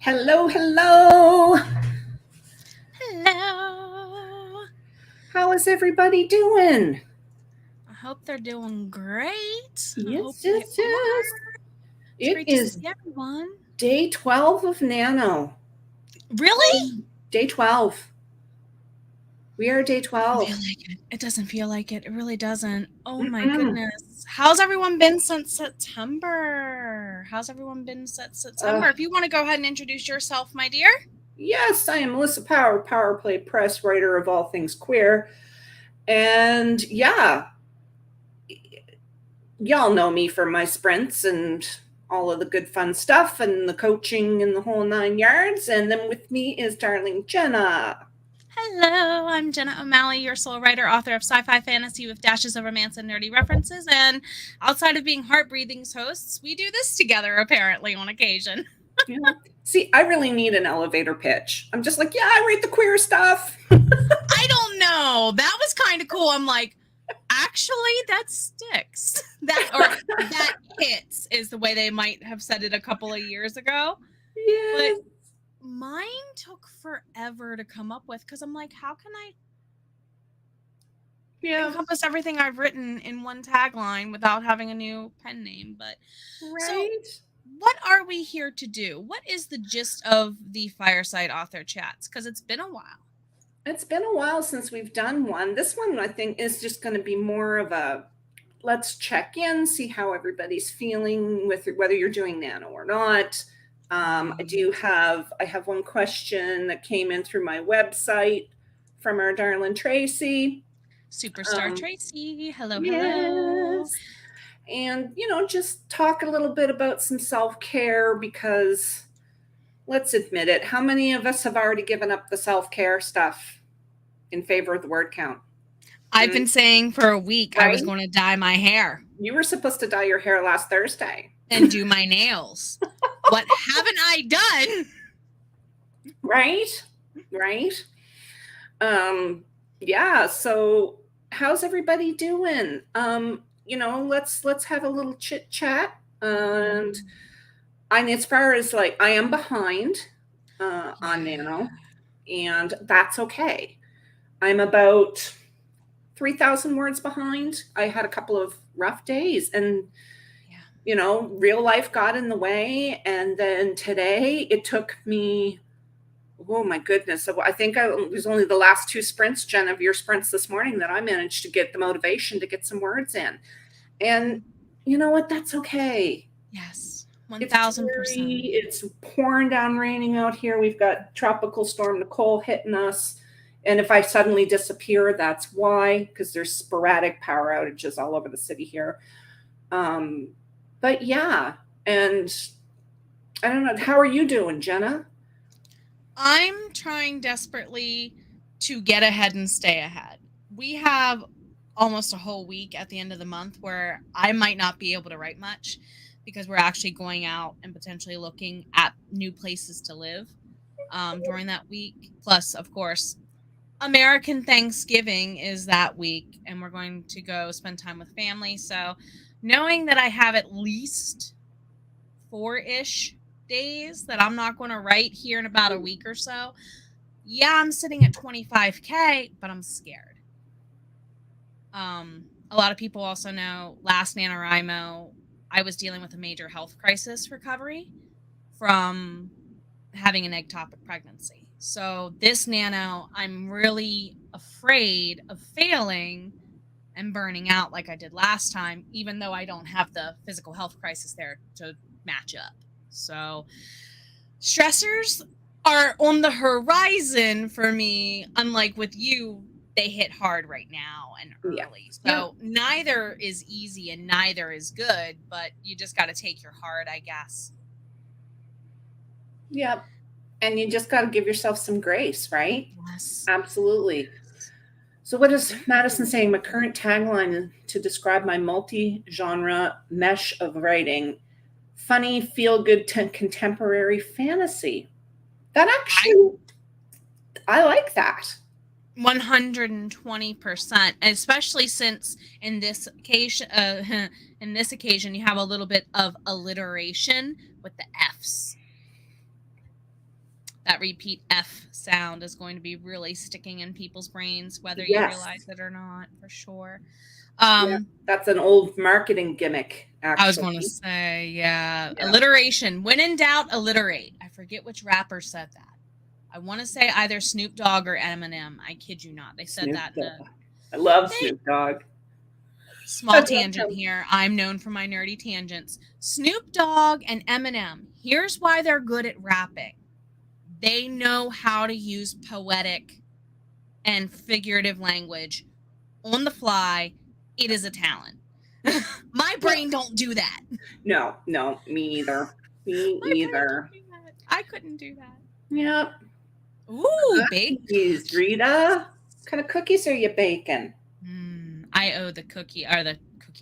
Hello, hello. Hello. How is everybody doing? I hope they're doing great. I hope Yes, they yes, yes. are. It's It great to is see everyone. day 12 of Nano. Really? Day 12. We are day Doesn't feel 12. like it. It doesn't feel like it. It really doesn't. Oh my Mm-mm. goodness. How's everyone been since September? How's everyone been since September? If you want to go ahead and introduce yourself, my dear. Yes, I am Melissa Power, Power Play Press, writer of all things queer. And yeah, y'all know me for my sprints and all of the good fun stuff and the coaching and the whole 9 yards. And then with me is darling Jenna. Hello, I'm Jenna O'Malley, your soul writer, author of sci-fi fantasy with dashes of romance and nerdy references. And outside of being Heart-Breathing's hosts, we do this together, apparently, on occasion. You know, see, I really need an elevator pitch. I'm just like, yeah, I write the queer stuff. I don't know. That was kind of cool. I'm like, actually, that sticks. That hits is the way they might have said it a couple of years ago. But Yes. mine took forever to come up with because I'm like, how can I encompass everything I've written in one tagline without having a new pen name? But so Right. what are we here to do? What is the gist of the Fireside Author Chats? Because it's been a while. It's been a while since we've done one. This one, I think, is just going to be more of a let's check in, see how everybody's feeling with whether you're doing nano or not. I have one question that came in through my website from our darling Tracy. Superstar Tracy. Hello, hello. Yes. And, just talk a little bit about some self-care because let's admit it, how many of us have already given up the self-care stuff in favor of the word count? I've been saying for a week I was going to dye my hair. You were supposed to dye your hair last Thursday. And do my nails. What haven't I done? Right? Yeah, so how's everybody doing? Let's have a little chit chat. And as far as like I am behind on Nano, and that's okay. I'm about 3,000 words behind. I had a couple of rough days and real life got in the way. And then today it took me, oh my goodness. I think it was only the last 2 sprints, Jen, of your sprints this morning that I managed to get the motivation to get some words in. And you know what? That's okay. Yes, 1,000%. It's pouring down raining out here. We've got Tropical Storm Nicole hitting us. And if I suddenly disappear, that's why, because there's sporadic power outages all over the city here. But yeah, and I don't know. How are you doing, Jenna? I'm trying desperately to get ahead and stay ahead. We have almost a whole week at the end of the month where I might not be able to write much because we're actually going out and potentially looking at new places to live during that week. Plus, of course, American Thanksgiving is that week, and we're going to go spend time with family. So knowing that I have at least 4-ish days that I'm not going to write here in about a week or so, yeah, I'm sitting at 25K, but I'm scared. A lot of people also know last NaNoWriMo, I was dealing with a major health crisis recovery from having an ectopic pregnancy. So this nano, I'm really afraid of failing and burning out like I did last time, even though I don't have the physical health crisis there to match up. So stressors are on the horizon for me, unlike with you, they hit hard right now and early. So neither is easy and neither is good, but you just got to take your heart, I guess. Yep. And you just got to give yourself some grace, right? Yes. Absolutely. So what is Madison saying? My current tagline to describe my multi-genre mesh of writing, funny, feel-good contemporary fantasy. That actually, I like that. 120%, especially since in this occasion, you have a little bit of alliteration with the F's. that repeat F sound is going to be really sticking in people's brains, whether you Yes. realize it or not, for sure. Yeah, that's an old marketing gimmick, actually. I was going to say, yeah, Yeah. alliteration. When in doubt, alliterate. I forget which rapper said that. I want to say either Snoop Dogg or Eminem. I kid you not. They said Snoop that in a Dogg. I love Snoop Dogg. small tangent here. I'm known for my nerdy tangents. Snoop Dogg and Eminem. Here's why they're good at rapping. They know how to use poetic and figurative language on the fly. It is a talent. My brain don't do that. No, me either. Me either. I couldn't do that. Yep. Ooh, baked cookies, Rita. What kind of cookies are you baking? I owe the cookie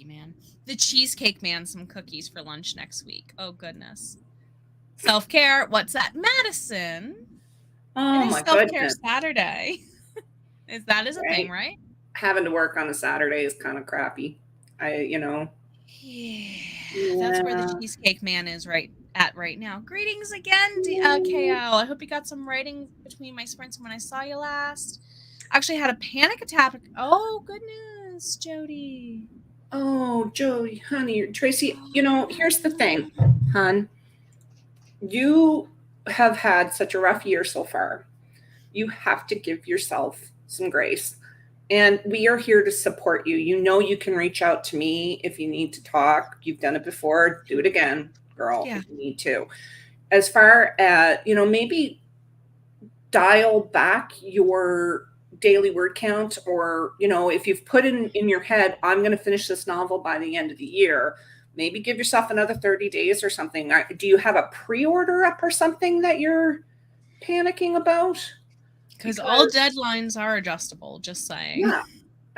man, the cheesecake man, some cookies for lunch next week. Oh goodness. Self-care. What's that, Madison? Oh my Self-care goodness. Saturday. Is a thing, right? Having to work on a Saturday is kind of crappy. Yeah, that's where the cheesecake man is right now. Greetings again, KL. I hope you got some writing between my sprints when I saw you last. Actually had a panic attack. Oh goodness, Jody. Oh, Jody, honey, Tracy, here's the thing, hon. You have had such a rough year so far. You have to give yourself some grace. And we are here to support you. You can reach out to me if you need to talk. You've done it before. Do it again, girl, if you need to. As far as, maybe dial back your daily word count, or, if you've put in your head, I'm going to finish this novel by the end of the year, maybe give yourself another 30 days or something. Do you have a pre-order up or something that you're panicking about? Because all deadlines are adjustable, just saying. Yeah.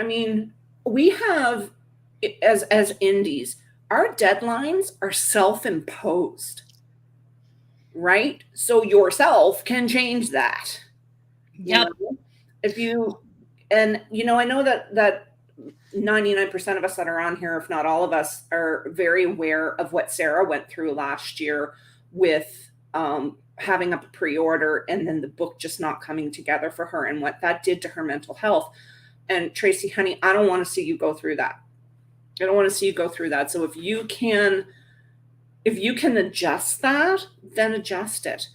I mean, we have, as indies, our deadlines are self-imposed, right? So yourself can change that. Yep. I know that 99% of us that are on here, if not all of us, are very aware of what Sarah went through last year with having a pre-order and then the book just not coming together for her, and what that did to her mental health. And Tracy, honey, I don't want to see you go through that. I don't want to see you go through that. So if you can adjust that, then adjust it.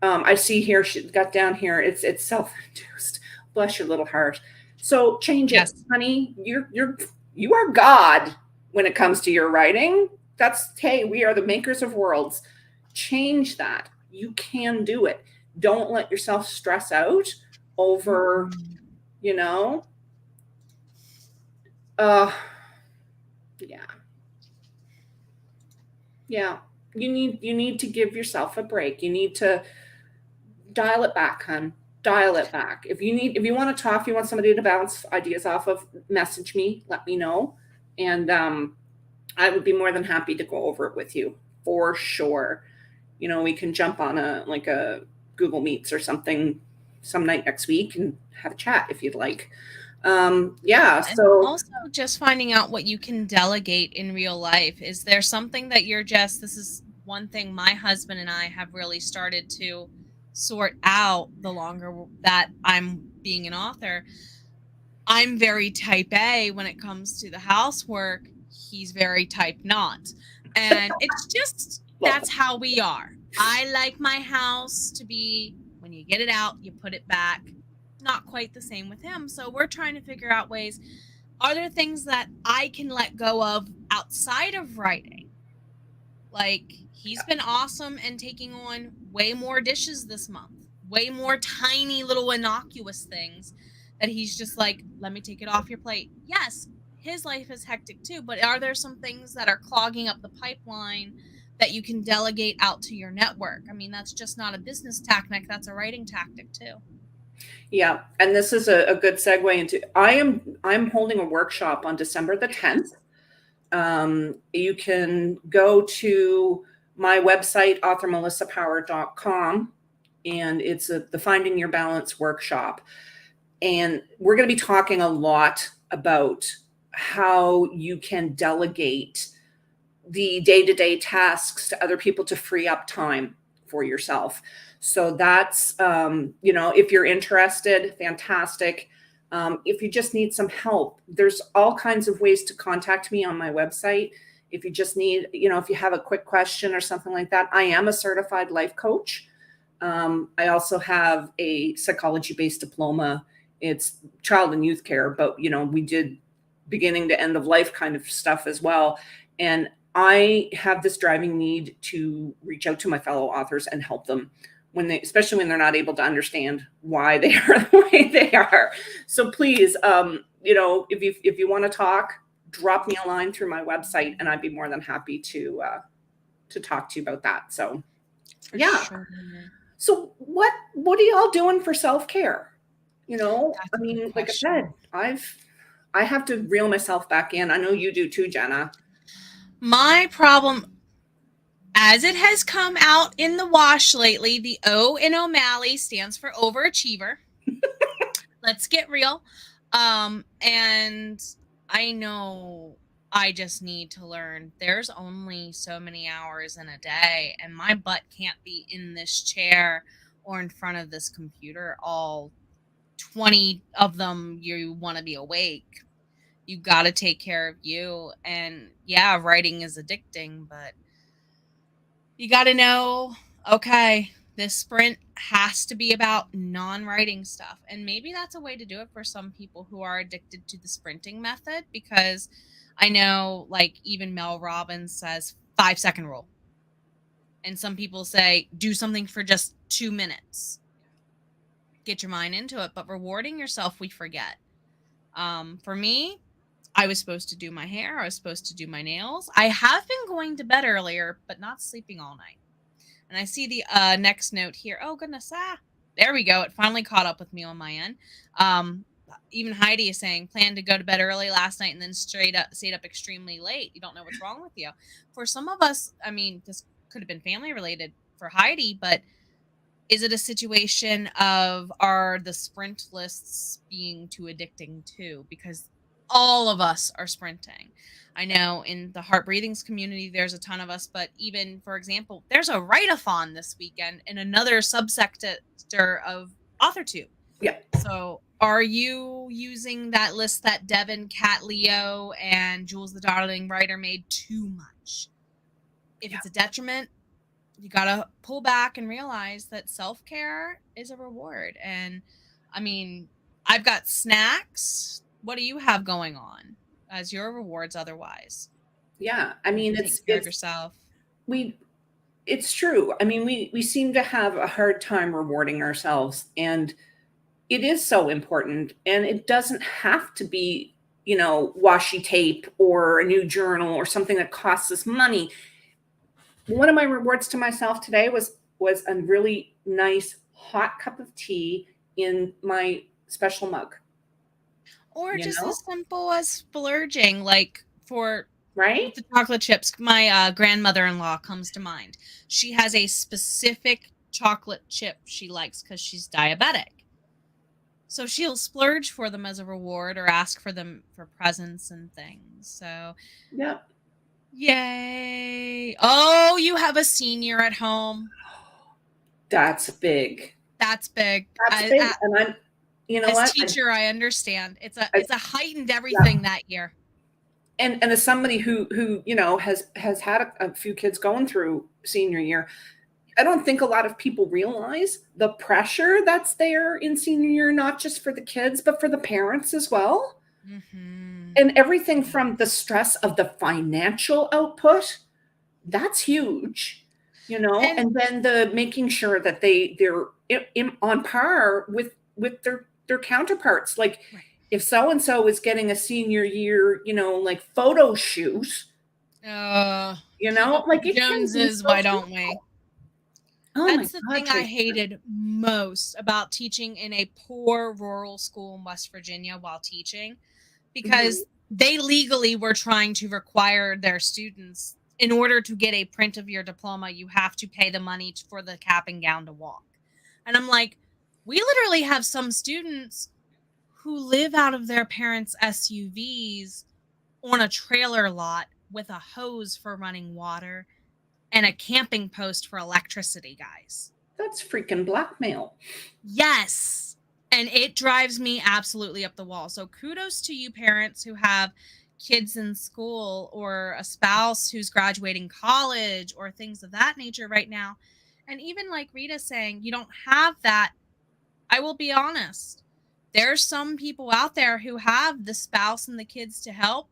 I see here, she got down here, it's self-induced. Bless your little heart. So change it, honey. You are God when it comes to your writing. Hey, we are the makers of worlds. Change that. You can do it. Don't let yourself stress out over, yeah. You need to give yourself a break. You need to dial it back, hon. Dial it back. If you want to talk, if you want somebody to bounce ideas off of, message me, let me know. And I would be more than happy to go over it with you, for sure. We can jump on a Google Meets or something some night next week and have a chat if you'd like. So also just finding out what you can delegate in real life. Is there something that this is one thing my husband and I have really started to sort out the longer that I'm being an author. I'm very type A when it comes to the housework. He's very type not. And it's just, that's how we are. I like my house to be, when you get it out, you put it back. Not quite the same with him. So we're trying to figure out ways. Are there things that I can let go of outside of writing? Like, he's been awesome and taking on way more dishes this month, way more tiny little innocuous things that he's just like, let me take it off your plate. Yes, his life is hectic too, but are there some things that are clogging up the pipeline that you can delegate out to your network? I mean, that's just not a business tactic, that's a writing tactic too. Yeah, and this is a good segue into, I'm holding a workshop on December the 10th. You can go to my website, authormelissapower.com, and it's the Finding Your Balance workshop. And we're going to be talking a lot about how you can delegate the day-to-day tasks to other people to free up time for yourself. So that's, if you're interested, fantastic. If you just need some help, there's all kinds of ways to contact me on my website. If you just need, if you have a quick question or something like that, I am a certified life coach. I also have a psychology-based diploma. It's child and youth care, but we did beginning to end of life kind of stuff as well. And I have this driving need to reach out to my fellow authors and help them especially when they're not able to understand why they are the way they are. So please, if you want to talk, drop me a line through my website, and I'd be more than happy to talk to you about that. So, For yeah. sure. So what are y'all doing for self-care? That's a I good mean, like I question. said, I have to reel myself back in. I know you do too, Jenna. My problem, as it has come out in the wash lately, the O in O'Malley stands for overachiever. Let's get real. And I know I just need to learn there's only so many hours in a day, and my butt can't be in this chair or in front of this computer all 20 of them you want to be awake. You got to take care of you. And yeah, writing is addicting, but you got to know, okay, this sprint has to be about non-writing stuff. And maybe that's a way to do it for some people who are addicted to the sprinting method, because I know, like, even Mel Robbins says 5-second rule. And some people say do something for just 2 minutes. Get your mind into it, but rewarding yourself, we forget. For me, I was supposed to do my hair. I was supposed to do my nails. I have been going to bed earlier, but not sleeping all night. And I see the next note here. Oh, goodness. There we go. It finally caught up with me on my end. Even Heidi is saying, plan to go to bed early last night and then stayed up extremely late. You don't know what's wrong with you. For some of us, I mean, this could have been family related for Heidi, but is it a situation of, are the sprint lists being too addicting too? Because all of us are sprinting. I know in the Heart Breathings community, there's a ton of us, but even, for example, there's a write-a-thon this weekend in another subsector of AuthorTube. Yeah. So are you using that list that Devin, Kat, Leo, and Jules the Darling Writer made too much? If it's a detriment, you gotta pull back and realize that self-care is a reward. And I mean, I've got snacks. What do you have going on as your rewards otherwise? Yeah. I mean, Take care of yourself. it's true. I mean, we seem to have a hard time rewarding ourselves, and it is so important. And it doesn't have to be, washi tape or a new journal or something that costs us money. One of my rewards to myself today was a really nice hot cup of tea in my special mug. Or You just know, as simple as splurging, like for with right? the chocolate chips. My grandmother-in-law comes to mind. She has a specific chocolate chip she likes because she's diabetic. So she'll splurge for them as a reward or ask for them for presents and things. So, Yeah. yay. Oh, you have a senior at home. That's big. That's big. That's big. And I'm, you know As what? teacher, I understand. It's a heightened Yeah. everything that year. And as somebody who has had a few kids going through senior year, I don't think a lot of people realize the pressure that's there in senior year, not just for the kids, but for the parents as well. Mm-hmm. And everything from the stress of the financial output, that's huge, and then the making sure that they're on par with their counterparts. Like, right. if so and so is getting a senior year, like photo shoot, Keep up like, with the it can be Joneses, so why don't we? stressful. Oh my That's the God, thing I Tracy. hated most about teaching in a poor rural school in West Virginia while teaching, because they legally were trying to require their students, in order to get a print of your diploma, you have to pay the money for the cap and gown to walk. And I'm like, we literally have some students who live out of their parents' SUVs on a trailer lot with a hose for running water, and a camping post for electricity, guys. That's freaking blackmail. Yes. And it drives me absolutely up the wall. So kudos to you parents who have kids in school or a spouse who's graduating college or things of that nature right now. And even like Rita saying, you don't have that. I will be honest. There's some people out there who have the spouse and the kids to help.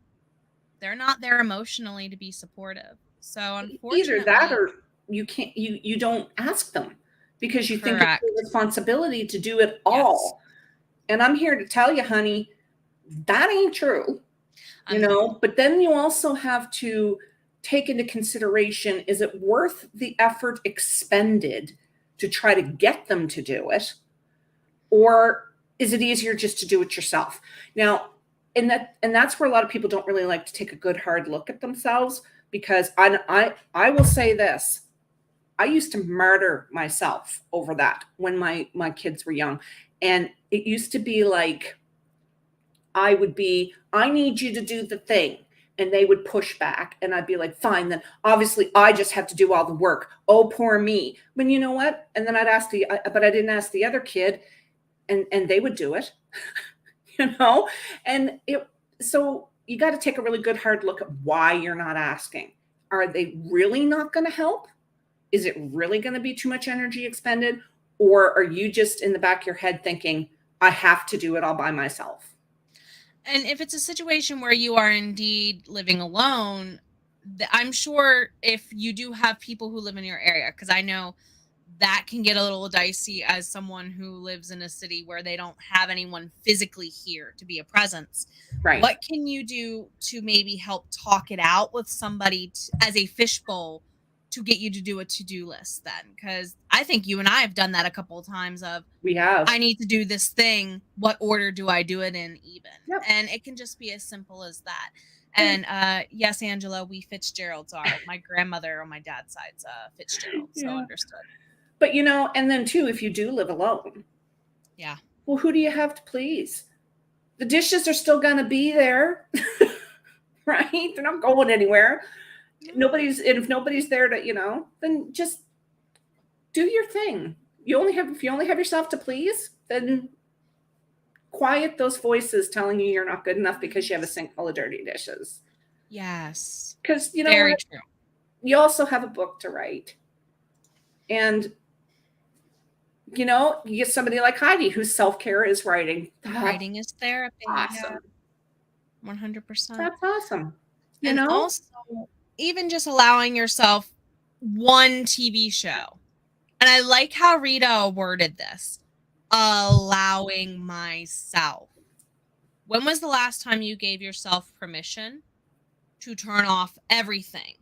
They're not there emotionally to be supportive. So Either that, unfortunately, or you don't ask them because you think it's correct. your responsibility to do it Yes. all. And I'm here to tell you, honey, that ain't true. But then you also have to take into consideration, is it worth the effort expended to try to get them to do it? Or is it easier just to do it yourself? Now, and that's where a lot of people don't really like to take a good hard look at themselves, because I will say this. I used to murder myself over that when my kids were young. And it used to be like, I need you to do the thing. And they would push back. And I'd be like, fine, then obviously I just have to do all the work. Oh, poor me. When you know what? And then I'd ask but I didn't ask the other kid, and they would do it, And so you got to take a really good hard look at why you're not asking. Are they really not going to help? Is it really going to be too much energy expended? Or are you just in the back of your head thinking, I have to do it all by myself? And if it's a situation where you are indeed living alone, I'm sure if you do have people who live in your area, because I know that can get a little dicey as someone who lives in a city where they don't have anyone physically here to be a presence. Right. What can you do to maybe help talk it out with somebody as a fishbowl to get you to do a to-do list then? Because I think you and I have done that a couple of times of, We have. I need to do this thing. What order do I do it in even? Yep. And it can just be as simple as that. And yes, Angela, we Fitzgeralds are. My grandmother on my dad's side's Fitzgerald, so understood. But and then too, if you do live alone, yeah. Well, who do you have to please? The dishes are still going to be there, right? They're not going anywhere. And if nobody's there to, then just do your thing. If you only have yourself to please, then quiet those voices telling you you're not good enough because you have a sink full of dirty dishes. Yes. Because very true. You also have a book to write. And you get somebody like Heidi whose self-care is writing. Writing is therapy. Awesome. Yeah. 100%. That's awesome. Also, even just allowing yourself one TV show. And I like how Rita worded this. Allowing myself. When was the last time you gave yourself permission to turn off everything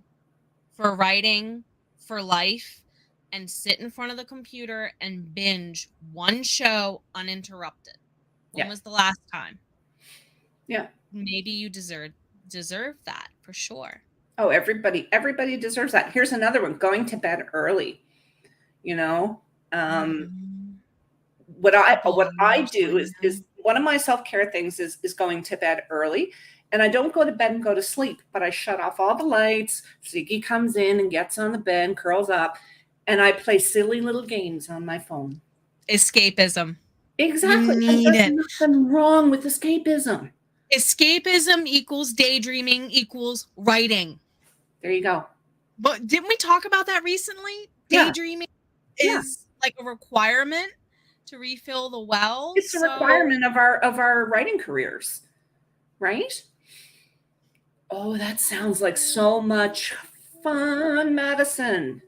for writing, for life, and sit in front of the computer and binge one show uninterrupted? When was the last time? Yeah. Maybe you deserve that for sure. Oh, everybody deserves that. Here's another one: going to bed early. What I do is one of my self-care things is going to bed early. And I don't go to bed and go to sleep, but I shut off all the lights. Ziggy comes in and gets on the bed, curls up, and I play silly little games on my phone. Escapism. Exactly. You need it. There's nothing wrong with escapism. Escapism equals daydreaming equals writing. There you go. But didn't we talk about that recently? Daydreaming is like a requirement to refill the well. It's a requirement of our writing careers, right? Oh, that sounds like so much fun, Madison.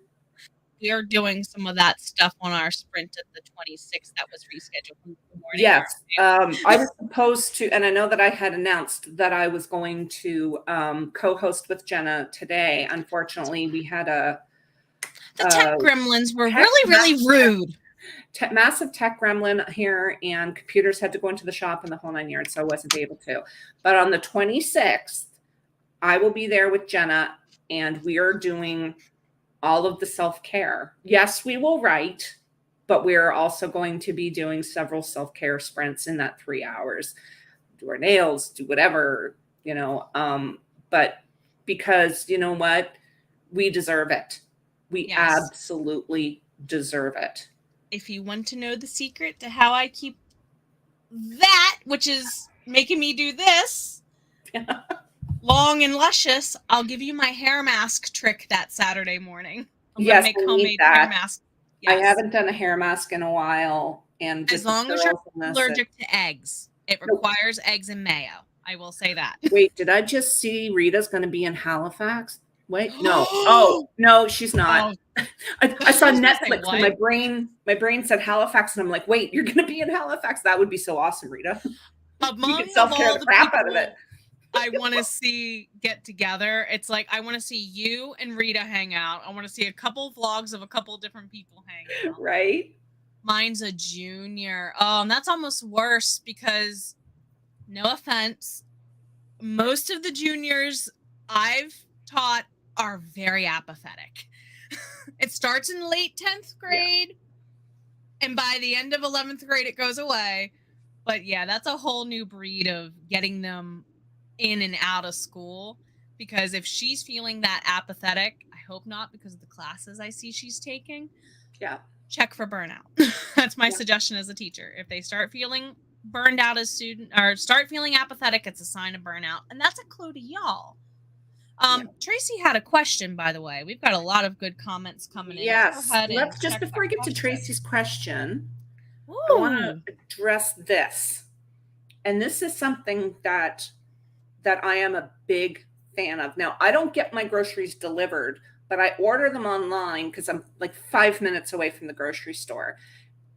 We are doing some of that stuff on our sprint at the 26th that was rescheduled in the morning. Yes. I was supposed to, and I know that I had announced that I was going to co-host with Jenna today. Unfortunately, we had the tech gremlins were really rude. Massive tech gremlin here, and computers had to go into the shop and the whole 9 yards, so I wasn't able to. But on the 26th, I will be there with Jenna, and we are doing all of the self-care. Yes, we will write, but we're also going to be doing several self-care sprints in that 3 hours. Do our nails, do whatever, but because you know what? We deserve it. We Yes. absolutely deserve it. If you want to know the secret to how I keep that, which is making me do this, long and luscious, I'll give you my hair mask trick that Saturday morning. I'm going to Yes, make I need homemade hair that. masks. I Yes. haven't done a hair mask in a while, and with As the long as you're girls and this, allergic to eggs. It requires eggs and mayo. I will say that. wait, did I just see Rita's going to be in Halifax? Wait, no. Oh, no, she's not. Oh, I saw I was gonna say, Netflix and what? my brain said Halifax, and I'm like, wait, you're going to be in Halifax? That would be so awesome, Rita. We could Of self-care all the the crap out of it. people I want to see get together, it's like I want to see you and Rita hang out. I want to see a couple vlogs of a couple different people hang out. Right? Mine's a junior. Oh, and that's almost worse because, no offense, most of the juniors I've taught are very apathetic. It starts in late 10th grade, and by the end of 11th grade, it goes away. But yeah, that's a whole new breed of getting them in and out of school. Because if she's feeling that apathetic, I hope not because of the classes I see she's taking. Yeah. Check for burnout. That's my suggestion as a teacher. If they start feeling burned out as student or start feeling apathetic, it's a sign of burnout. And that's a clue to y'all. Tracy had a question, by the way. We've got a lot of good comments coming in. Yes. Go ahead Let's and just, check before we get to question. Tracy's question, Ooh. I want to address this. And this is something that I am a big fan of. Now, I don't get my groceries delivered, but I order them online because I'm like 5 minutes away from the grocery store.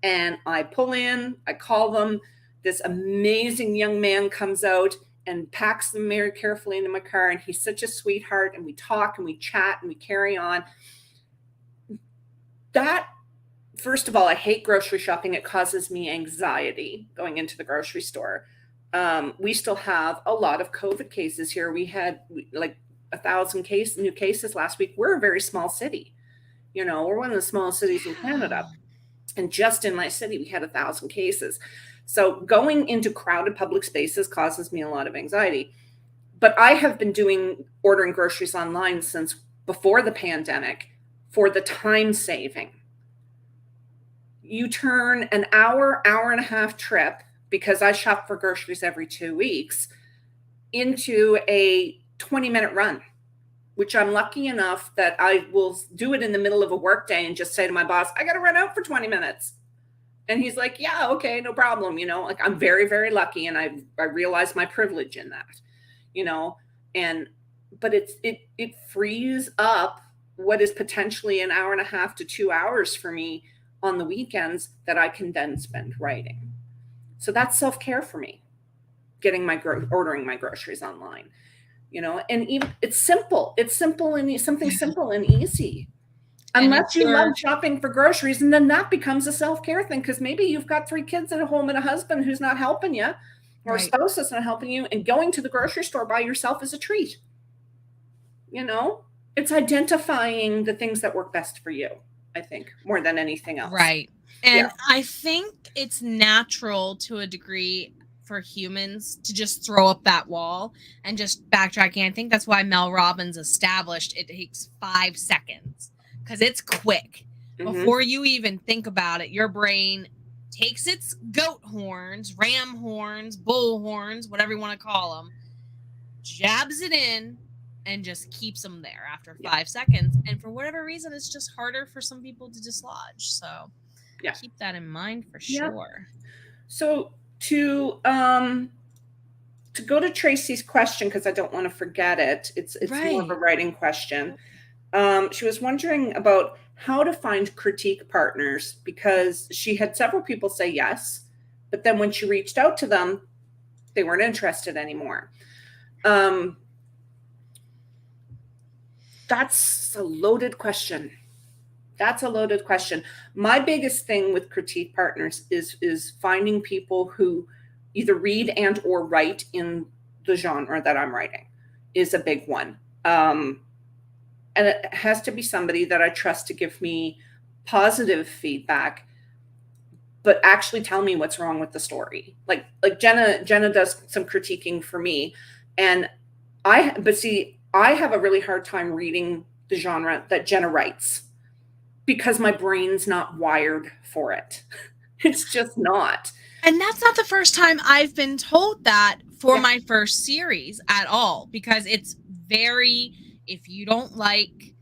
And I pull in, I call them. This amazing young man comes out and packs them very carefully into my car. And he's such a sweetheart. And we talk and we chat and we carry on. That, first of all, I hate grocery shopping. It causes me anxiety going into the grocery store. We still have a lot of COVID cases here. We had like 1,000 new cases last week. We're a very small city. You know, we're one of the smallest cities in Canada. And just in my city, we had 1,000 cases. So going into crowded public spaces causes me a lot of anxiety. But I have been ordering groceries online since before the pandemic for the time saving. You turn an hour and a half trip, because I shop for groceries every 2 weeks, into a 20-minute run, which I'm lucky enough that I will do it in the middle of a workday and just say to my boss, I got to run out for 20 minutes. And he's like, yeah, okay, no problem. You know, like I'm very, very lucky. And I realize my privilege in that, you know, but it frees up what is potentially an hour and a half to 2 hours for me on the weekends that I can then spend writing. So that's self-care for me, ordering my groceries online, you know, and even it's simple and something simple and easy. Unless you love shopping for groceries, and then that becomes a self-care thing, because maybe you've got 3 kids at home and a husband who's not helping you, or a spouse that's not helping you, and going to the grocery store by yourself is a treat. You know, it's identifying the things that work best for you, I think, more than anything else. Right. And I think it's natural to a degree for humans to just throw up that wall and just backtracking. I think that's why Mel Robbins established it takes 5 seconds, because it's quick. Before you even think about it, your brain takes its goat horns, ram horns, bull horns, whatever you want to call them, jabs it in, and just keeps them there after 5 seconds. And for whatever reason, it's just harder for some people to dislodge. So keep that in mind for sure. So to go to Tracy's question, because I don't want to forget it, it's more of a writing question. She was wondering about how to find critique partners, because she had several people say yes, but then when she reached out to them, they weren't interested anymore. That's a loaded question. My biggest thing with critique partners is finding people who either read and or write in the genre that I'm writing is a big one. And it has to be somebody that I trust to give me positive feedback, but actually tell me what's wrong with the story. Like Jenna does some critiquing for me, and I have a really hard time reading the genre that Jenna writes. because my brain's not wired for it. It's just not. And that's not the first time I've been told that for Yeah. my first series at all, because it's very, if you don't like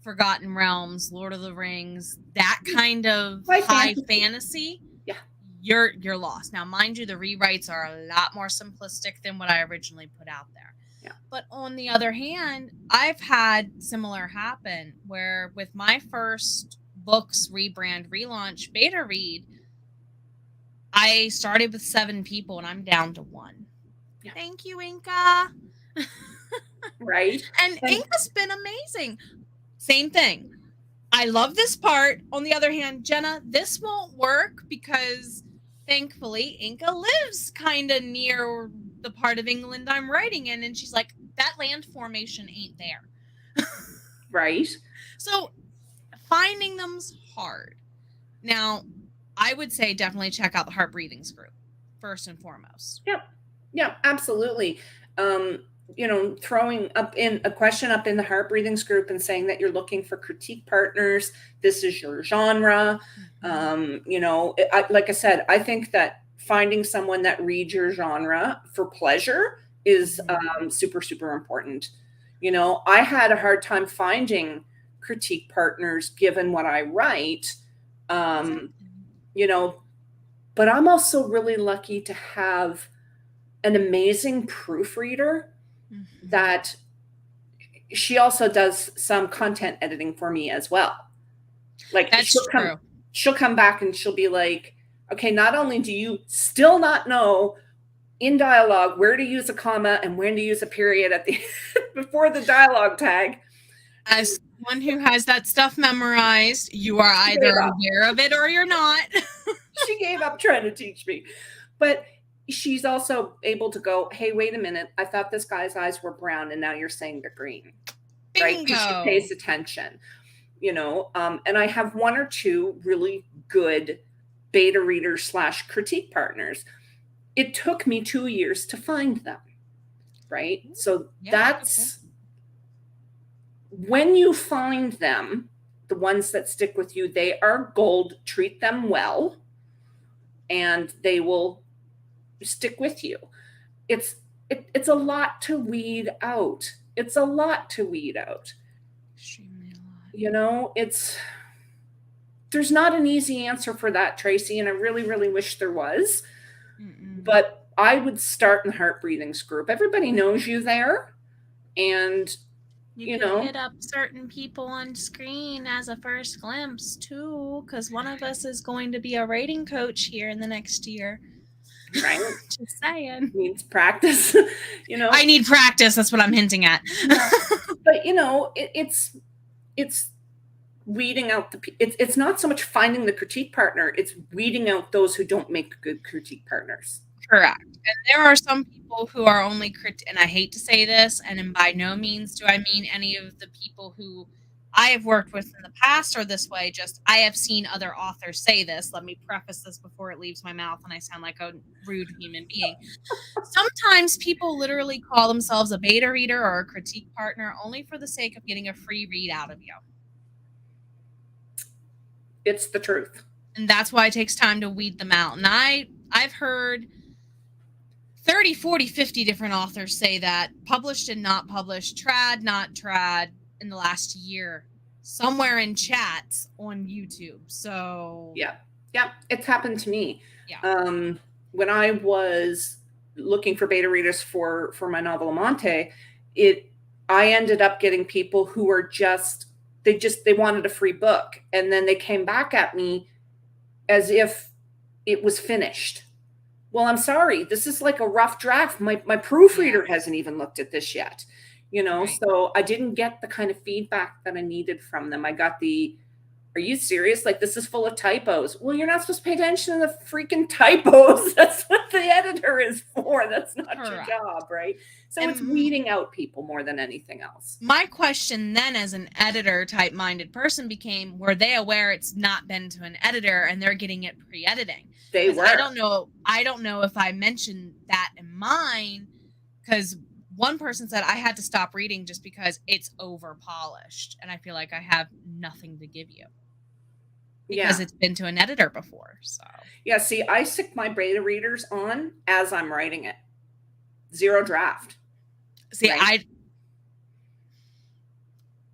Forgotten Realms, Lord of the Rings, that kind of high fantasy, yeah, you're lost. Now, mind you, the rewrites are a lot more simplistic than what I originally put out there. yeah. But on the other hand, I've had similar happen where with my first books rebrand, relaunch, beta read, I started with 7 people and I'm down to 1. Yeah. Thank you, Inca. Right. And Inca's been amazing. Same thing. I love this part. On the other hand, Jenna, this won't work because thankfully Inca lives kind of near the part of England I'm writing in. And she's like, that land formation ain't there. Right. So finding them's hard. Now, I would say definitely check out the Heart Breathings group first and foremost. Yep. Yeah, absolutely. Throwing up in a question up in the Heart Breathings group and saying that you're looking for critique partners. This is your genre. Like I said, I think that finding someone that reads your genre for pleasure is super, super important. I had a hard time finding critique partners given what I write. But I'm also really lucky to have an amazing proofreader that she also does some content editing for me as well. Like she'll come back and she'll be like, okay, not only do you still not know in dialogue where to use a comma and when to use a period at the before the dialogue tag. As someone who has that stuff memorized, you are either aware of it or you're not. She gave up trying to teach me. But she's also able to go, hey, wait a minute. I thought this guy's eyes were brown and now you're saying they're green. Bingo. Right? Because she pays attention. And I have 1 or 2 really good beta readers / critique partners. It took me 2 years to find them. Right? So that's when you find them, the ones that stick with you, they are gold. Treat them well. And they will stick with you. It's a lot to weed out. It's a lot to weed out. Extremely a lot. There's not an easy answer for that, Tracy, and I really, really wish there was. But I would start in the Heart Breathings group. Everybody knows you there. And you can hit up certain people on screen as a first glimpse too, because one of us is going to be a writing coach here in the next year. Right. Just saying. Needs practice. I need practice. That's what I'm hinting at. But it's weeding out it's not so much finding the critique partner, it's weeding out those who don't make good critique partners. Correct. And there are some people who are only and I hate to say this, and by no means do I mean any of the people who I have worked with in the past are this way, just I have seen other authors say this. Let me preface this before it leaves my mouth and I sound like a rude human being. Sometimes people literally call themselves a beta reader or a critique partner only for the sake of getting a free read out of you. It's the truth. And that's why it takes time to weed them out. And I've heard 30, 40, 50 different authors say that, published and not published, trad, not trad, in the last year, somewhere in chats on YouTube. So yeah, it's happened to me. Yeah. When I was looking for beta readers for my novel Amante, I ended up getting people who were they wanted a free book, and then they came back at me as if it was finished. Well, I'm sorry, this is like a rough draft. My proofreader hasn't even looked at this yet. Right. So I didn't get the kind of feedback that I needed from them. I got are you serious? Like, this is full of typos. Well, you're not supposed to pay attention to the freaking typos. That's what the editor is for. That's not your job, right? So it's weeding out people more than anything else. My question then, as an editor type minded person, became, were they aware it's not been to an editor and they're getting it pre-editing? They were. I don't know if I mentioned that in mine, because one person said I had to stop reading just because it's over polished and I feel like I have nothing to give you. because Yeah. it's been to an editor before. So Yeah, see, I stick my beta readers on as I'm writing it. Zero draft. see, Right?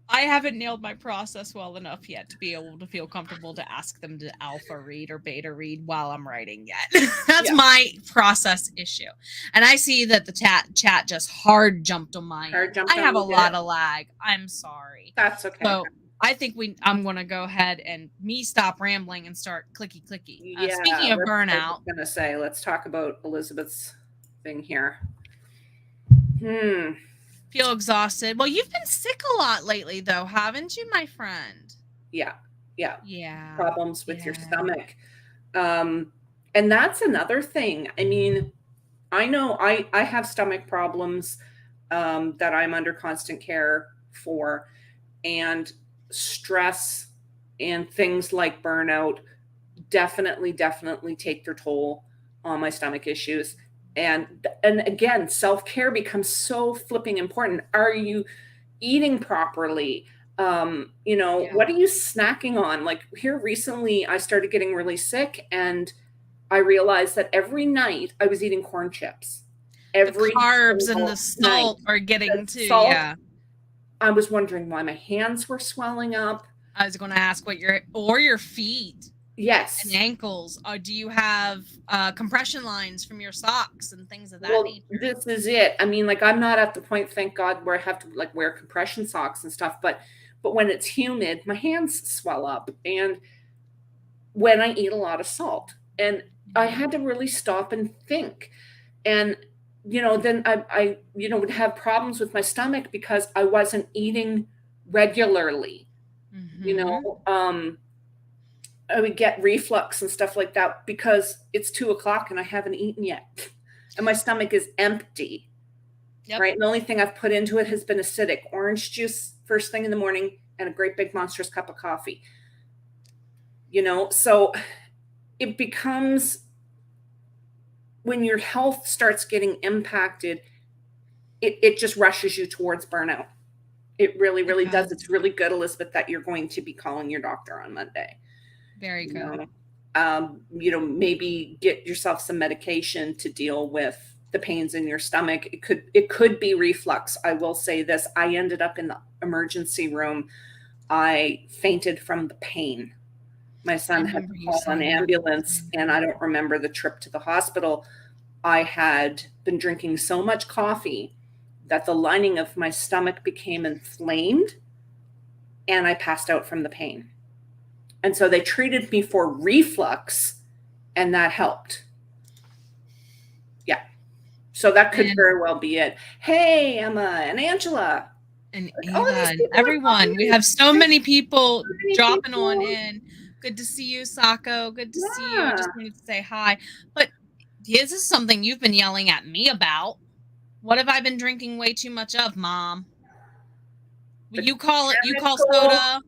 I haven't nailed my process well enough yet to be able to feel comfortable to ask them to alpha read or beta read while I'm writing yet. That's Yeah. my process issue. And I see that the chat just hard jumped on my Hard end. jumped I on have a you, did lot it? of lag. I'm sorry. That's okay. So I think I'm going to go ahead and stop rambling and start clicky. Yeah, Speaking of I burnout, was gonna say, let's talk about Elizabeth's thing here. feel exhausted. Well, you've been sick a lot lately, though, haven't you, my friend? Yeah. Yeah. Problems with your stomach. And that's another thing. I mean, I know I have stomach problems that I'm under constant care for, and stress and things like burnout definitely take their toll on my stomach issues. And again, self-care becomes so flipping important. Are you eating properly? What are you snacking on? Like here recently I started getting really sick, and I realized that every night I was eating corn chips. The Every carbs and the single night. salt are getting The to, salt, yeah. I was wondering why my hands were swelling up. I was going to ask your feet. Yes. And ankles. Do you have compression lines from your socks and things of that nature? This is it. I mean, like I'm not at the point, thank God, where I have to like wear compression socks and stuff, but when it's humid, my hands swell up, and when I eat a lot of salt. And I had to really stop and think. And then I would have problems with my stomach because I wasn't eating regularly. I would get reflux and stuff like that because it's 2:00 and I haven't eaten yet. And my stomach is empty. Yep. Right? And the only thing I've put into it has been acidic orange juice first thing in the morning and a great big monstrous cup of coffee. So it becomes, when your health starts getting impacted, it just rushes you towards burnout. It really does. It's really good, Elizabeth, that you're going to be calling your doctor on Monday. Very good. Maybe get yourself some medication to deal with the pains in your stomach. It could be reflux. I will say this. I ended up in the emergency room. I fainted from the pain. My son had to call an ambulance, and I don't remember the trip to the hospital. I had been drinking so much coffee that the lining of my stomach became inflamed, and I passed out from the pain. And so they treated me for reflux, and that helped. Yeah. So that could very well be it. Hey, Emma and Angela. And Ava and everyone. We have so many people dropping on in. Good to see you, Sako. Good to see you. I just wanted to say hi. But this is something you've been yelling at me about. What have I been drinking way too much of, Mom? You call soda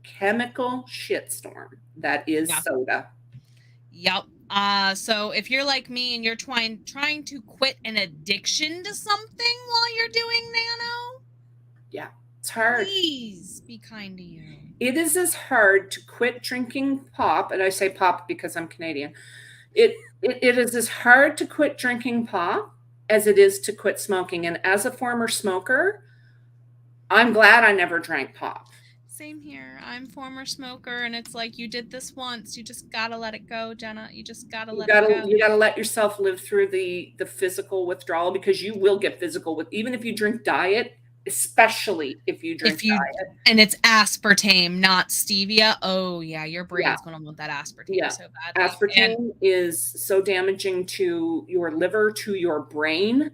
chemical shitstorm. That is soda. Yep. So if you're like me and you're trying to quit an addiction to something while you're doing nano, yeah, it's hard. Please be kind to you. It is as hard to quit drinking pop, and I say pop because I'm Canadian. It is as hard to quit drinking pop as it is to quit smoking. And as a former smoker, I'm glad I never drank pop. Same here. I'm former smoker, and it's like, you did this once. You just gotta let it go, Jenna. You just gotta let it go. You gotta let yourself live through the physical withdrawal, because you will get physical with, even if you drink diet, especially if you drink diet. And it's aspartame, not stevia. Oh yeah, your brain's gonna want that aspartame so badly. Aspartame is so damaging to your liver, to your brain.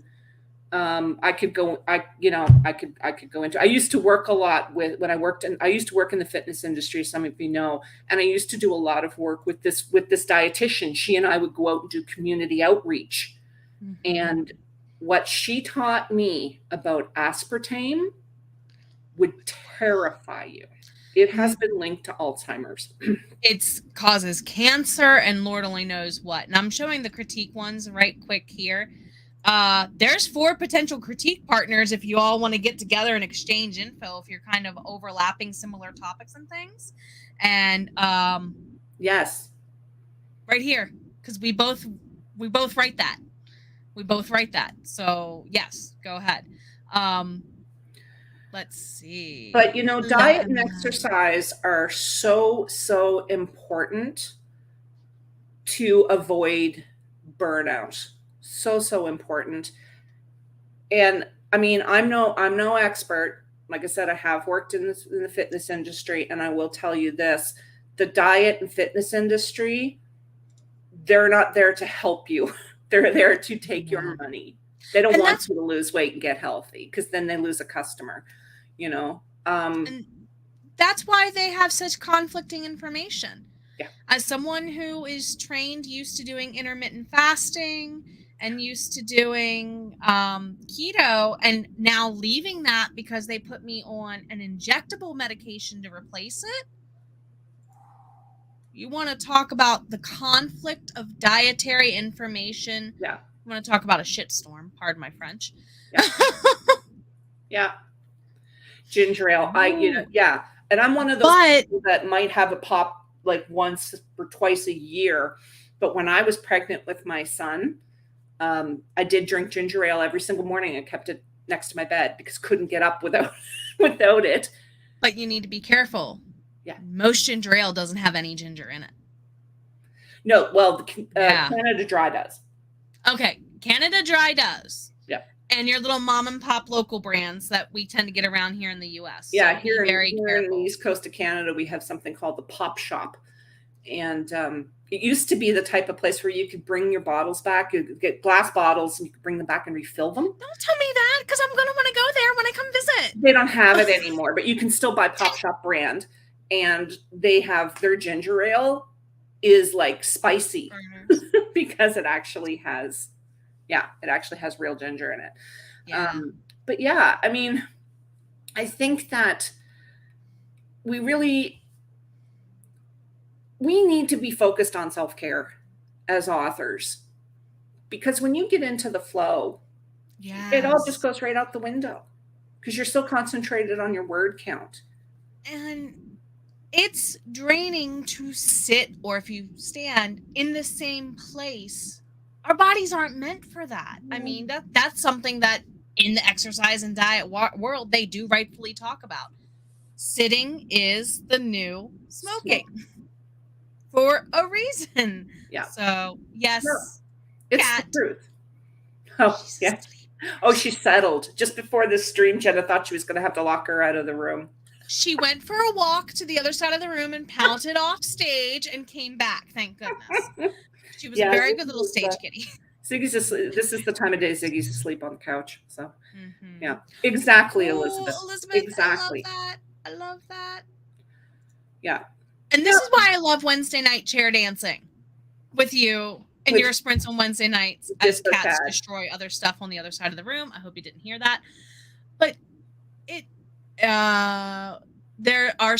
I could go into, I used to work a lot with, I used to work in the fitness industry, some of you know, and I used to do a lot of work with this dietitian. She and I would go out and do community outreach. And what she taught me about aspartame would terrify you. It has been linked to Alzheimer's. It causes cancer and Lord only knows what. And I'm showing the critique ones right quick here. There's 4 potential critique partners if you all want to get together and exchange info if you're kind of overlapping similar topics and things. And yes, right here, because we both write that. We both write that. So yes, go ahead. Let's see. But diet and exercise are so important to avoid burnout. So important. And I mean, I'm no expert. Like I said, I have worked in the fitness industry, and I will tell you this: the diet and fitness industry, they're not there to help you. They're there to take your money. They don't want you to lose weight and get healthy, because then they lose a customer, and that's why they have such conflicting information. Yeah. As someone who is trained, used to doing intermittent fasting and used to doing keto, and now leaving that because they put me on an injectable medication to replace it. You want to talk about the conflict of dietary information? Yeah. You want to talk about a shitstorm? Pardon my French. Yeah. Yeah. Ginger ale. Yeah. And I'm one of those people that might have a pop like once or twice a year. But when I was pregnant with my son, I did drink ginger ale every single morning. I kept it next to my bed because couldn't get up without it. But you need to be careful. Yeah. Most ginger ale doesn't have any ginger in it. No, well, Canada Dry does. Okay, Canada Dry does. Yeah. And your little mom and pop local brands that we tend to get around here in the U.S. Yeah, so here in the east coast of Canada, we have something called the Pop Shop. And it used to be the type of place where you could bring your bottles back. You could get glass bottles and you could bring them back and refill them. Don't tell me that, because I'm going to want to go there when I come visit. They don't have it anymore, but you can still buy Pop Shop brand. And they have their ginger ale is like spicy because it actually has real ginger in it. Yeah. But yeah, I mean, I think that we need to be focused on self-care as authors, because when you get into the flow, it all just goes right out the window because you're so concentrated on your word count. And it's draining to sit, or if you stand in the same place. Our bodies aren't meant for that. I mean, that's something that in the exercise and diet world, they do rightfully talk about. Sitting is the new smoking for a reason. Yeah. So, yes. No, it's the truth. Oh, yeah. Oh, she settled. Just before this stream, Jenna thought she was going to have to lock her out of the room. She went for a walk to the other side of the room and pounced off stage and came back. Thank goodness. She was a very good little stage kitty. Ziggy's asleep. This is the time of day Ziggy's asleep on the couch. So, yeah, exactly, Elizabeth. Exactly. I love that. Yeah. And this is why I love Wednesday night chair dancing with you and your sprints on Wednesday nights as cats destroy other stuff on the other side of the room. I hope you didn't hear that. But there are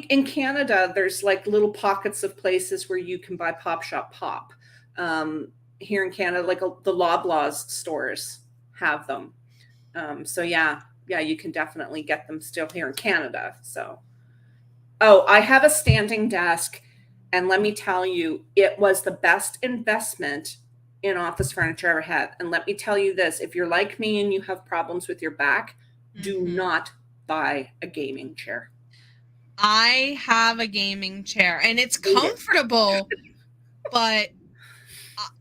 in Canada there's like little pockets of places where you can buy Pop Shop pop. Here in Canada, like the Loblaws stores have them. So yeah, you can definitely get them still here in Canada. So I have a standing desk, and let me tell you, it was the best investment in office furniture I ever had. And let me tell you this, if you're like me and you have problems with your back, do not buy a gaming chair. I have a gaming chair and it's comfortable, but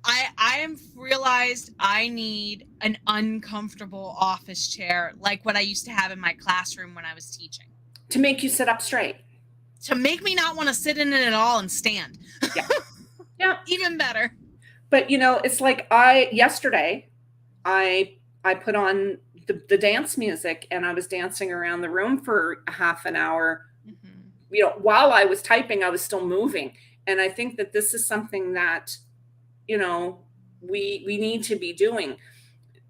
I have realized I need an uncomfortable office chair like what I used to have in my classroom when I was teaching. To make you sit up straight. To make me not want to sit in it at all and stand. Yeah. Yeah. Even better. But it's like yesterday I put on the dance music and I was dancing around the room for a half an hour. While I was typing, I was still moving. And I think that this is something that, we need to be doing.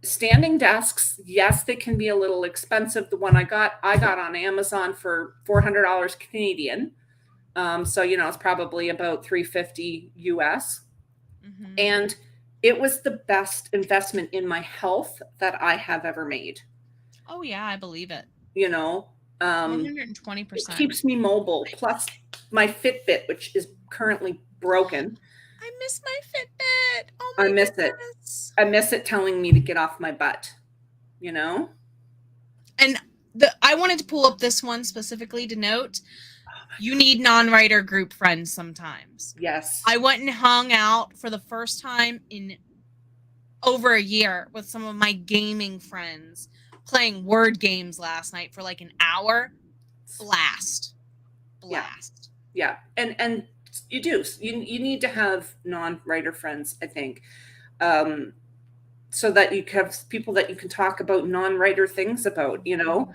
Standing desks, yes, they can be a little expensive. The one I got on Amazon for $400 Canadian. So, it's probably about $350 US. And It was the best investment in my health that I have ever made. Oh yeah, I believe it. You know, it 120%. keeps me mobile. Plus my Fitbit, which is currently broken. I miss my Fitbit. Oh I my miss it. goodness. I miss it telling me to get off my butt, you know? And I wanted to pull up this one specifically to note, you need non-writer group friends sometimes. Yes. I went and hung out for the first time in over a year with some of my gaming friends playing word games last night for like an hour. Blast. Yeah. And you do. You need to have non-writer friends, I think. So that you have people that you can talk about non-writer things about, you know.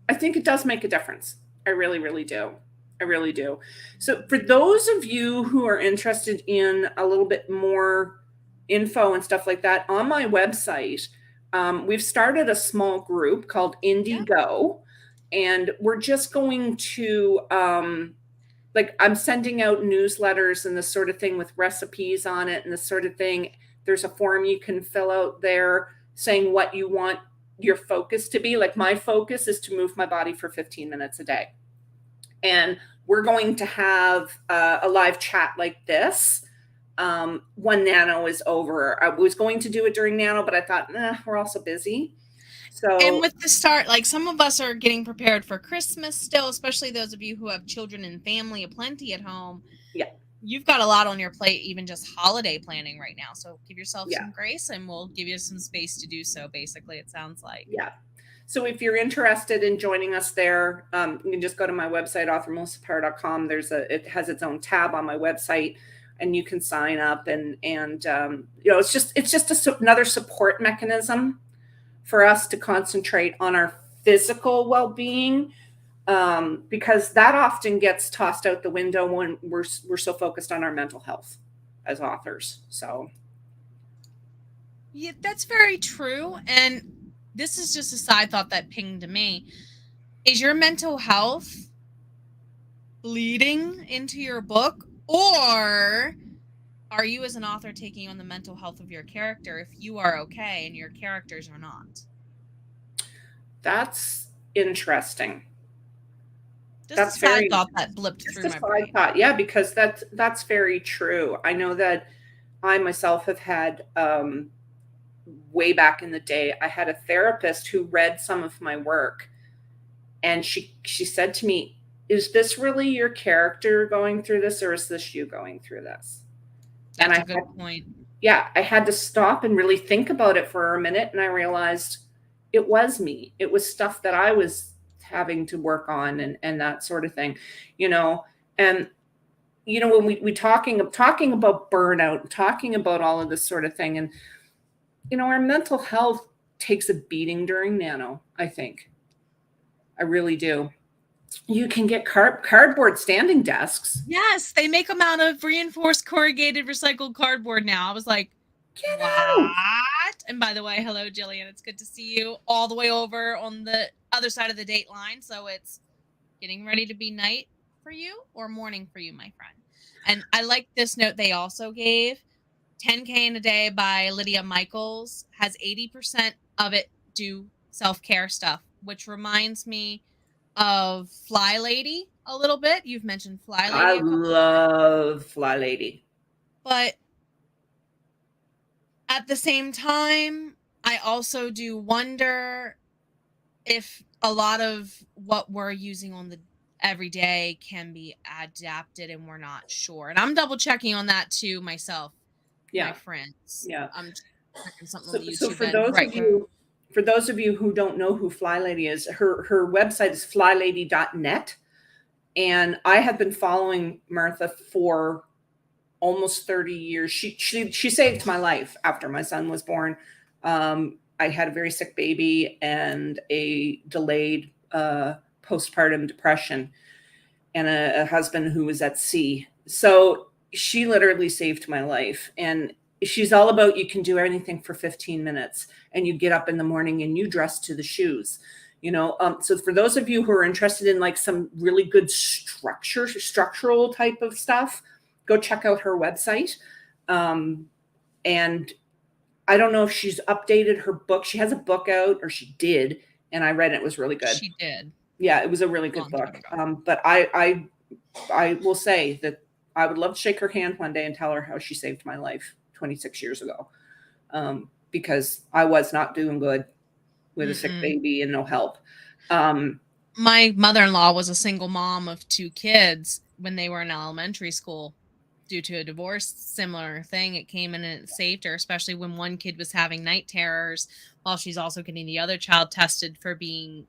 I think it does make a difference. I really, really do. I really do. So for those of you who are interested in a little bit more info and stuff like that, on my website, we've started a small group called Indigo, and we're just going to like, I'm sending out newsletters and this sort of thing with recipes on it and this sort of thing. There's a form you can fill out there saying what you want your focus to be. Like, my focus is to move my body for 15 minutes a day. And we're going to have a live chat like this when Nano is over. I was going to do it during Nano, but I thought, we're also busy. So, and with the start, like, some of us are getting prepared for Christmas still, especially those of you who have children and family aplenty at home. Yeah. You've got a lot on your plate, even just holiday planning right now. So give yourself some grace, and we'll give you some space to do so, basically, it sounds like. Yeah. So if you're interested in joining us there, you can just go to my website, authormelissaparr.com. It has its own tab on my website, and you can sign up. And you know, it's just another support mechanism for us to concentrate on our physical well-being, because that often gets tossed out the window when we're so focused on our mental health as authors. So yeah, that's very true. And this is just a side thought that pinged to me. Is your mental health bleeding into your book, or are you as an author taking on the mental health of your character if you are okay and your characters are not? That's interesting. That's a side thought that blipped through my brain. Thought, yeah, because that's very true. I know that I myself have had way back in the day, I had a therapist who read some of my work, and she said to me, "Is this really your character going through this, or is this you going through this?" That's a good point. Yeah, I had to stop and really think about it for a minute, and I realized it was me. It was stuff that I was having to work on and that sort of thing, you know. And you know, when we talking about burnout, talking about all of this sort of thing, and you know, our mental health takes a beating during Nano, I think. I really do. You can get cardboard standing desks. Yes, they make them out of reinforced corrugated recycled cardboard now. I was like, get what? Out. And by the way, hello, Jillian. It's good to see you all the way over on the other side of the date line. So it's getting ready to be night for you or morning for you, my friend. And I like this note they also gave. 10K in a Day by Lydia Michaels has 80% of it do self-care stuff, which reminds me of Fly Lady a little bit. You've mentioned Fly Lady. I love Fly Lady. But at the same time, I also do wonder if a lot of what we're using on the everyday can be adapted, and we're not sure. And I'm double checking on that too myself. Yeah. My friends. Yeah. I'm checking something on the YouTube. So for those of you who don't know who Fly Lady is, her website is flylady.net. And I have been following Martha for almost 30 years. She saved my life after my son was born. I had a very sick baby and a delayed postpartum depression, and a husband who was at sea. So she literally saved my life. And she's all about, you can do anything for 15 minutes, and you get up in the morning and you dress to the shoes, you know. So for those of you who are interested in like some really good structural type of stuff, go check out her website. And I don't know if she's updated her book. She has a book out, or she did, and I read it. It was really good. She did. Yeah, it was a really good book. But I will say that I would love to shake her hand one day and tell her how she saved my life 26 years ago, because I was not doing good with a sick baby and no help. My mother-in-law was a single mom of 2 kids when they were in elementary school due to a divorce. Similar thing. It came in and it saved her, especially when one kid was having night terrors while she's also getting the other child tested for being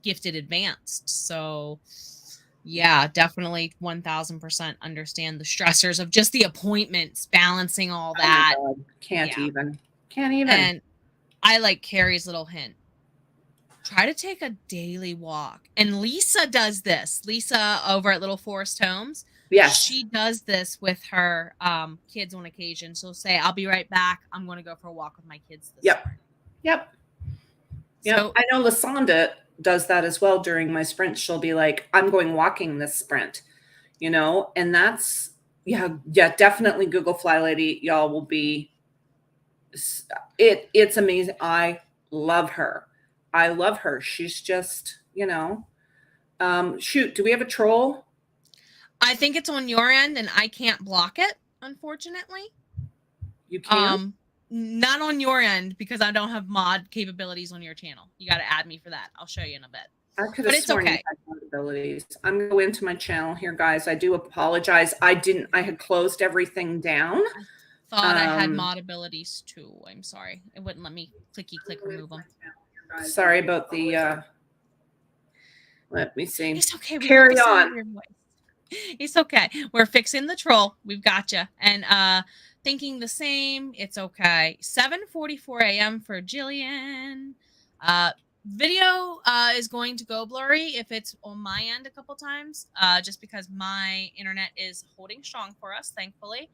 gifted advanced. So yeah, definitely 1000% understand the stressors of just the appointments, balancing all that. Oh my God. Can't even. And I like Carrie's little hint. Try to take a daily walk. And Lisa does this. Lisa over at Little Forest Homes. Yes. She does this with her kids on occasion. She'll say, I'll be right back. I'm going to go for a walk with my kids this morning. Yep. So, I know Lasonda does that as well during my sprints. She'll be like, I'm going walking this sprint, and that's, definitely Google Fly Lady. Y'all will be, it's amazing. I love her. She's just, shoot, do we have a troll? I think it's on your end and I can't block it, unfortunately. You can't? Not on your end, because I don't have mod capabilities on your channel. You got to add me for that. I'll show you in a bit. But it's okay. I'm going to go into my channel here, guys. I do apologize. I had closed everything down. I thought I had mod abilities too. I'm sorry. It wouldn't let me click remove them. Sorry about the, let me see. It's okay. Carry on. It's okay. We're fixing the troll. We've got you. And thinking the same. It's okay. 7:44 a.m. for Jillian. Video is going to go blurry if it's on my end a couple times, just because my internet is holding strong for us, thankfully.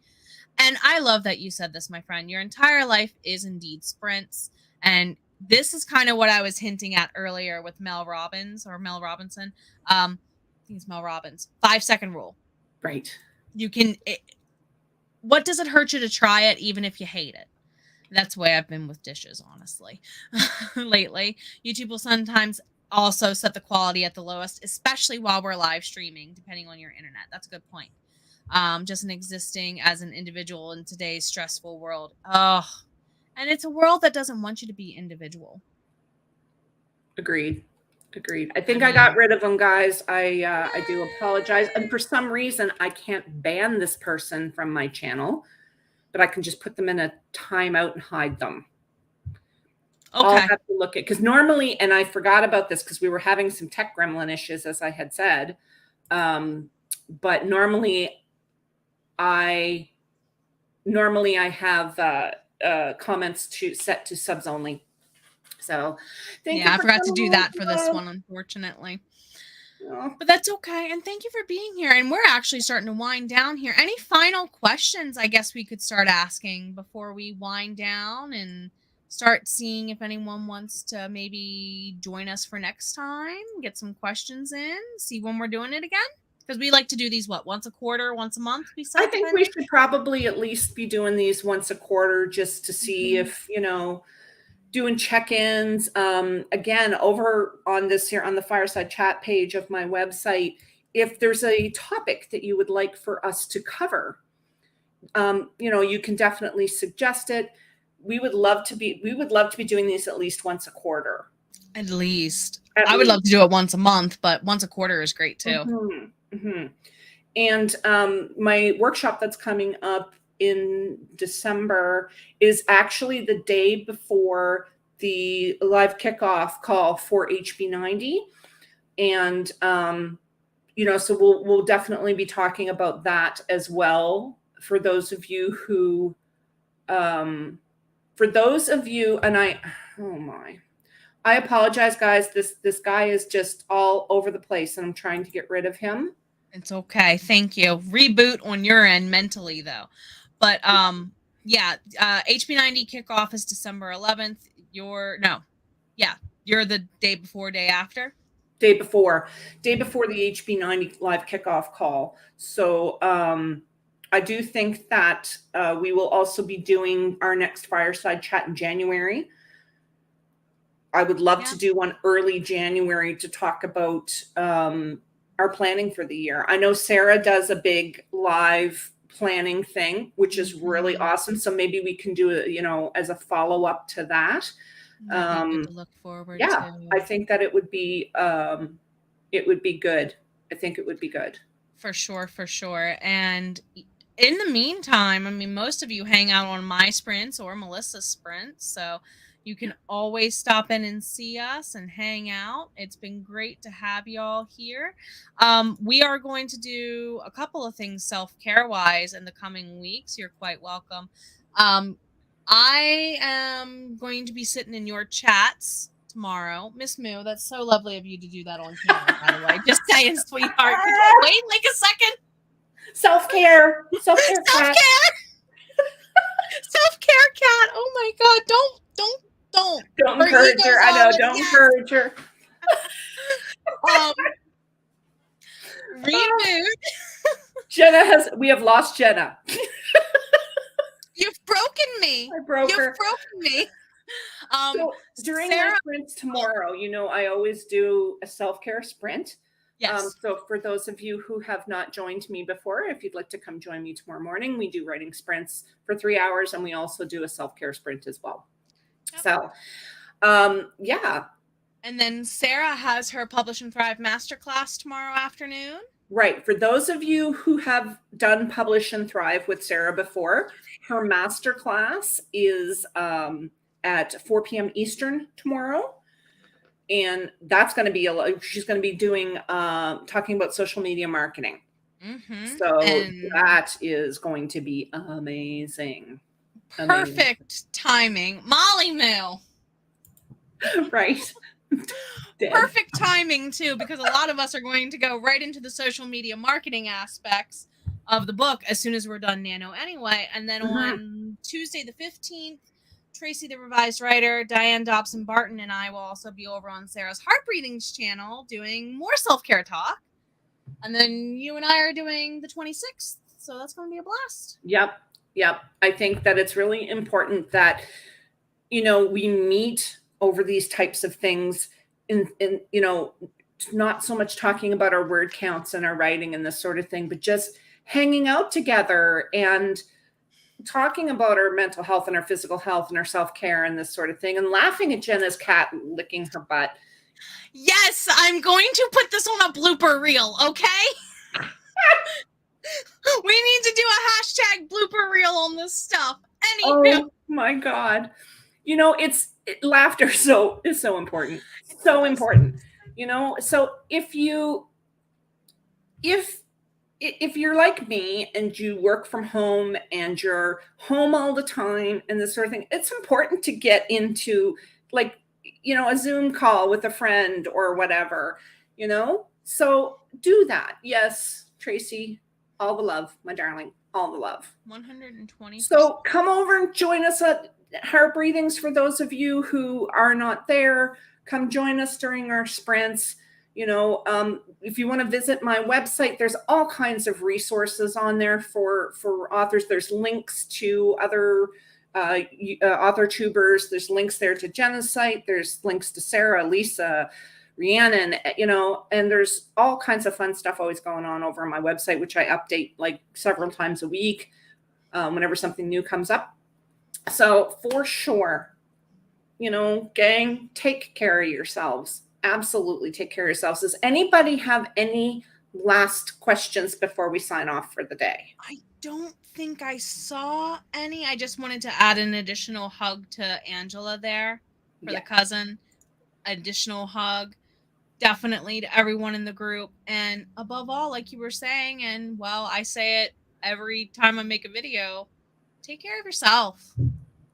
And I love that you said this, my friend. Your entire life is indeed sprints. And this is kind of what I was hinting at earlier with Mel Robinson. I think it's Mel Robbins. 5-second rule. Right. You can. What does it hurt you to try it, even if you hate it? That's the way I've been with dishes, honestly, lately. YouTube will sometimes also set the quality at the lowest, especially while we're live streaming, depending on your internet. That's a good point. Just in existing as an individual in today's stressful world. Oh, and it's a world that doesn't want you to be individual. Agreed. I think I got rid of them, guys. I do apologize. And for some reason, I can't ban this person from my channel, but I can just put them in a timeout and hide them. Okay. I'll have to look at, because normally, and I forgot about this because we were having some tech gremlin issues, as I had said. But normally I have comments set to subs only. So I forgot to do that for this one, unfortunately. But that's okay. And thank you for being here. And we're actually starting to wind down here. Any final questions I guess we could start asking before we wind down and start seeing if anyone wants to maybe join us for next time, get some questions in, see when we're doing it again? Because we like to do these, once a quarter, once a month? I think we should probably at least be doing these once a quarter just to see if, doing check-ins. Again, over on this here on the Fireside chat page of my website, if there's a topic that you would like for us to cover, you can definitely suggest it. We would love to be doing these at least once a quarter. At least. I would love to do it once a month, but once a quarter is great too. And my workshop that's coming up in December is actually the day before the live kickoff call for HB90. And, so we'll definitely be talking about that as well for those of you who, and I apologize, guys. This guy is just all over the place and I'm trying to get rid of him. It's okay. Thank you. Reboot on your end mentally though. But HB90 kickoff is December 11th. You're the day before, day after? Day before the HB90 live kickoff call. So I do think that we will also be doing our next Fireside chat in January. I would love to do one early January to talk about our planning for the year. I know Sarah does a big live planning thing, which is really awesome. So maybe we can do it, as a follow up to that. That'd be good to look forward to. I think that it would be good. I think it would be good. For sure. And in the meantime, I mean, most of you hang out on my sprints or Melissa's sprints, so you can always stop in and see us and hang out. It's been great to have y'all here. We are going to do a couple of things self-care wise in the coming weeks. You're quite welcome. I am going to be sitting in your chats tomorrow. Miss Moo, that's so lovely of you to do that on camera, by the way. Just saying, sweetheart. Could you wait like a second? Self-care. Self-care. Self-care. Self-care cat. Oh my God. Don't encourage her. I know. Don't encourage her. Reboot. Jenna we have lost Jenna. You've broken me. I broke her. You've broken me. So during my sprints tomorrow, I always do a self-care sprint. Yes. So for those of you who have not joined me before, if you'd like to come join me tomorrow morning, we do writing sprints for 3 hours, and we also do a self-care sprint as well. Yep. So, yeah. And then Sarah has her Publish and Thrive Masterclass tomorrow afternoon. Right. For those of you who have done Publish and Thrive with Sarah before, her masterclass is at 4 p.m. Eastern tomorrow. And that's going to be she's going to be doing talking about social media marketing. So that is going to be amazing. Perfect timing. Molly Mill. Right. Perfect timing too, because a lot of us are going to go right into the social media marketing aspects of the book as soon as we're done Nano anyway. And then on Tuesday the 15th, Tracy, the revised writer, Diane Dobson-Barton, and I will also be over on Sarah's Heart Breathings channel doing more self-care talk. And then you and I are doing the 26th. So that's going to be a blast. Yep. I think that it's really important that, we meet over these types of things in not so much talking about our word counts and our writing and this sort of thing, but just hanging out together and talking about our mental health and our physical health and our self-care and this sort of thing, and laughing at Jenna's cat licking her butt. Yes, I'm going to put this on a blooper reel, okay? We need to do a hashtag blooper reel on this stuff. Oh my God. Laughter is so important. So important. So if you're like me and you work from home and you're home all the time and this sort of thing, it's important to get into a Zoom call with a friend or whatever, so do that. Yes, Tracy, all the love, my darling, all the love. 120. So come over and join us at Heart Breathings. For those of you who are not there, come join us during our sprints. If you want to visit my website, there's all kinds of resources on there for authors. There's links to other author tubers. There's links there to Jenna's site. There's links to Sarah, Lisa, Rhiannon, and there's all kinds of fun stuff always going on over on my website, which I update several times a week whenever something new comes up. So for sure, gang, take care of yourselves. Absolutely take care of yourselves. Does anybody have any last questions before we sign off for the day? I don't think I saw any. I just wanted to add an additional hug to Angela there for the cousin. Additional hug, definitely, to everyone in the group. And above all, like you were saying, and I say it every time I make a video, take care of yourself.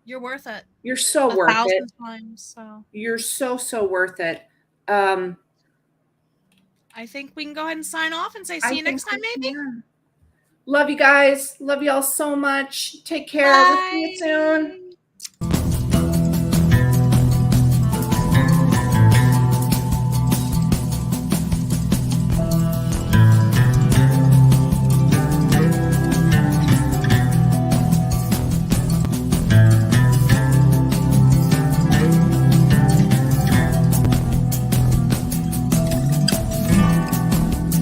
You're worth it. You're so worth it. 1,000 times. So you're so worth it. I think we can go ahead and sign off and say see you next time, maybe. Love you guys. Love y'all so much. Take care. Bye. We'll see you soon.